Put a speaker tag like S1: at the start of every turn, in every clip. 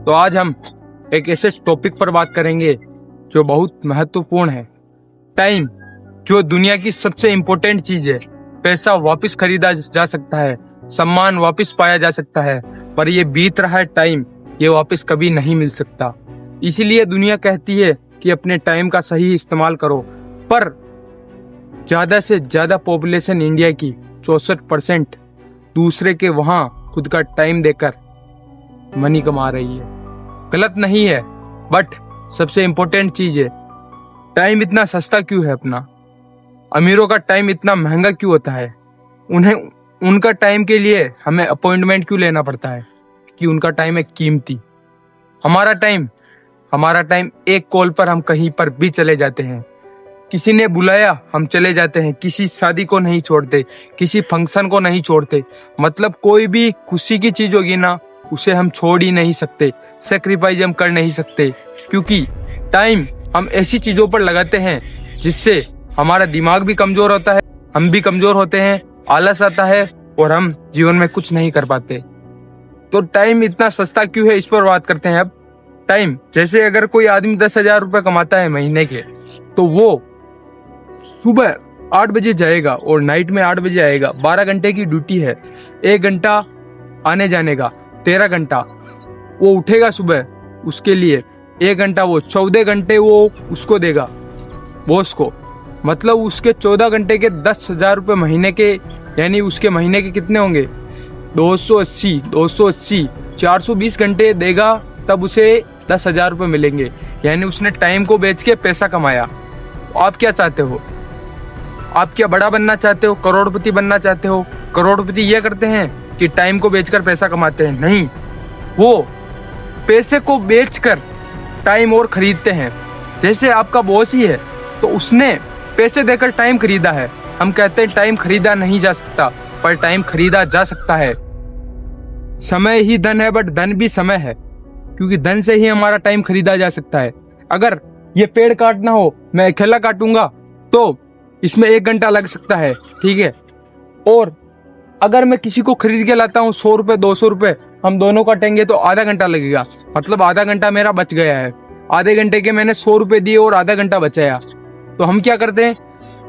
S1: तो आज हम एक ऐसे टॉपिक पर बात करेंगे जो बहुत महत्वपूर्ण है। टाइम, जो दुनिया की सबसे इम्पोर्टेंट चीज है। पैसा वापस खरीदा जा सकता है, सम्मान वापस पाया जा सकता है, पर ये बीत रहा है टाइम, ये वापस कभी नहीं मिल सकता। इसीलिए दुनिया कहती है कि अपने टाइम का सही इस्तेमाल करो, पर ज्यादा से ज्यादा पॉपुलेशन इंडिया की 64% दूसरे के वहां खुद का टाइम देकर मनी कमा रही है। गलत नहीं है, बट सबसे इम्पोर्टेंट चीज है, टाइम इतना सस्ता क्यों है अपना? अमीरों का टाइम इतना महंगा क्यों होता है? उन्हें उनका टाइम के लिए हमें अपॉइंटमेंट क्यों लेना पड़ता है? कि उनका टाइम है कीमती। हमारा टाइम एक कॉल पर हम कहीं पर भी चले जाते हैं। किसी ने बुलाया हम चले जाते हैं, किसी शादी को नहीं छोड़ते, किसी फंक्शन को नहीं छोड़ते। मतलब कोई भी खुशी की चीज होगी ना, उसे हम छोड़ ही नहीं सकते, सेक्रीफाइस हम कर नहीं सकते, क्योंकि टाइम हम ऐसी चीजों पर लगाते हैं जिससे हमारा दिमाग भी कमजोर होता है, हम भी कमजोर होते हैं, आलस आता है और हम जीवन में कुछ नहीं कर पाते। तो टाइम इतना सस्ता क्यों है, इस पर बात करते हैं अब। टाइम, जैसे अगर कोई आदमी 10,000 रुपये कमाता है महीने के, तो वो सुबह 8 बजे जाएगा और नाइट में 8 बजे आएगा। 12 घंटे की ड्यूटी है, 1 घंटा आने जाने का, 13 घंटा वो उठेगा सुबह, उसके लिए 1 घंटा, वो 14 घंटे वो उसको देगा, बॉस को। मतलब उसके 14 घंटे के 10,000 रुपये महीने के, यानी उसके महीने के कितने होंगे? 280 420 घंटे देगा, तब उसे 10,000 रुपये मिलेंगे। यानी उसने टाइम को बेच के पैसा कमाया। आप क्या चाहते हो? आप क्या बड़ा बनना चाहते हो? करोड़पति बनना चाहते हो? करोड़पति ये करते हैं कि टाइम को बेचकर पैसा कमाते हैं? नहीं, वो पैसे को बेचकर टाइम और खरीदते हैं। जैसे आपका बॉस ही है, तो उसने पैसे देकर टाइम खरीदा है। हम कहते हैं टाइम खरीदा नहीं जा सकता, पर टाइम खरीदा जा सकता है। समय ही धन है, बट धन भी समय है, क्योंकि धन से ही हमारा टाइम खरीदा जा सकता है। अगर ये पेड़ काटना हो, मैं अकेला काटूंगा तो इसमें 1 घंटा लग सकता है, ठीक है। और अगर मैं किसी को खरीद के लाता हूँ 100 रुपये 200 रुपये, हम दोनों काटेंगे तो आधा घंटा लगेगा। मतलब आधा घंटा मेरा बच गया है। आधे घंटे के मैंने 100 रुपये दिए और आधा घंटा बचाया। तो हम क्या करते हैं,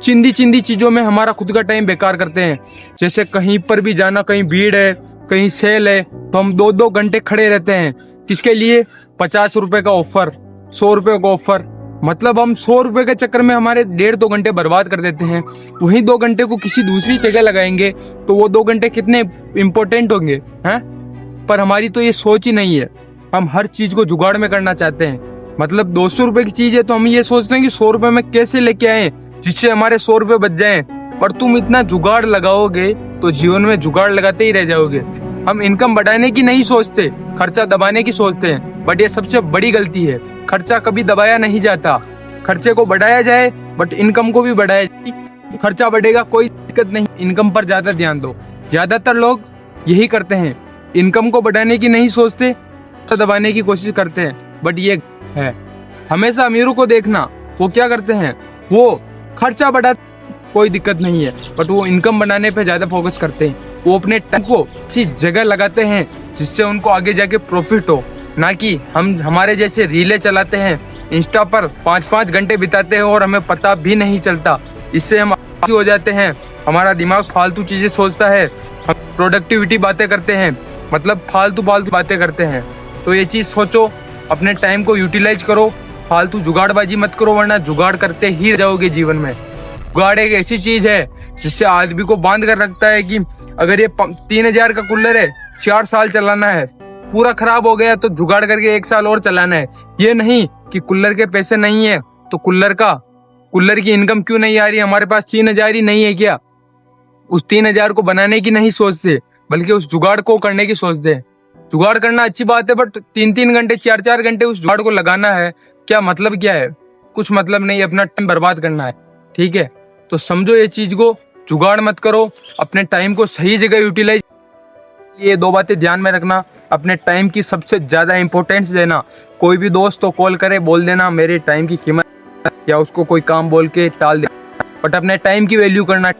S1: चिंदी चीजों में हमारा खुद का टाइम बेकार करते हैं। जैसे कहीं पर भी जाना, कहीं भीड़ है, कहीं सेल है, तो हम 2-2 घंटे खड़े रहते हैं। किसके लिए? 50 रुपये का ऑफर, 100 रुपये का ऑफर। मतलब हम 100 रुपये के चक्कर में हमारे 1.5-2 घंटे बर्बाद कर देते हैं। वहीं 2 घंटे को किसी दूसरी जगह लगाएंगे तो वो 2 घंटे कितने इम्पोर्टेंट होंगे, हैं? पर हमारी तो ये सोच ही नहीं है। हम हर चीज को जुगाड़ में करना चाहते हैं। मतलब 200 रुपये की चीज है तो हम ये सोचते हैं कि 100 रुपये में कैसे लेके आए जिससे हमारे 100 रुपये बच जाएं। पर तुम इतना जुगाड़ लगाओगे तो जीवन में जुगाड़ लगाते ही रह जाओगे। हम इनकम बढ़ाने की नहीं सोचते, खर्चा दबाने की सोचते हैं, बट ये सबसे बड़ी गलती है। खर्चा कभी दबाया नहीं जाता। खर्चे को बढ़ाया जाए, बट इनकम को भी बढ़ाया जाए। खर्चा बढ़ेगा, कोई दिक्कत नहीं, इनकम पर ज्यादा ध्यान दो। ज्यादातर लोग यही करते हैं, इनकम को बढ़ाने की नहीं सोचते, खर्चा दबाने की कोशिश करते हैं, बट ये है। हमेशा अमीरों को देखना, वो क्या करते हैं, वो खर्चा बढ़ा, कोई दिक्कत नहीं है, बट वो इनकम बनाने पे ज्यादा फोकस करते हैं। वो अपने टाइम को अच्छी जगह लगाते हैं जिससे उनको आगे जाके प्रॉफिट हो, ना कि हम हमारे जैसे रीलें चलाते हैं, इंस्टा पर 5-5 घंटे बिताते हैं और हमें पता भी नहीं चलता। इससे हम आलसी हो जाते हैं, हमारा दिमाग फालतू चीजें सोचता है, हम प्रोडक्टिविटी बातें करते हैं, मतलब फालतू बातें करते हैं। तो ये चीज सोचो, अपने टाइम को यूटिलाइज करो, फालतू जुगाड़बाजी मत करो, वरना जुगाड़ करते ही रह जाओगे जीवन में। जुगाड़ एक ऐसी चीज है जिससे आदमी को बांध कर रखता है कि अगर ये 3,000 का कूलर है, 4 साल चलाना है, पूरा खराब हो गया तो जुगाड़ करके 1 साल और चलाना है। ये नहीं कि कूलर के पैसे नहीं है तो कूलर की इनकम क्यों नहीं आ रही, हमारे पास 3,000 ही नहीं है क्या? उस 3,000 को बनाने की नहीं सोचते, बल्कि उस जुगाड़ को करने की सोचते हैं। जुगाड़ करना अच्छी बात है, बट 3-3 घंटे 4-4 घंटे उस जुगाड़ को लगाना है, क्या मतलब क्या है? कुछ मतलब नहीं, अपना टाइम बर्बाद करना है, ठीक है। तो समझो ये चीज को, जुगाड़ मत करो, अपने टाइम को सही जगह यूटिलाइज। ये 2 बातें ध्यान में रखना, अपने टाइम की सबसे ज्यादा इंपॉर्टेंस देना। कोई भी दोस्त तो कॉल करे, बोल देना मेरे टाइम की कीमत, या उसको कोई काम बोल के टाल देना, बट अपने टाइम की वैल्यू करना।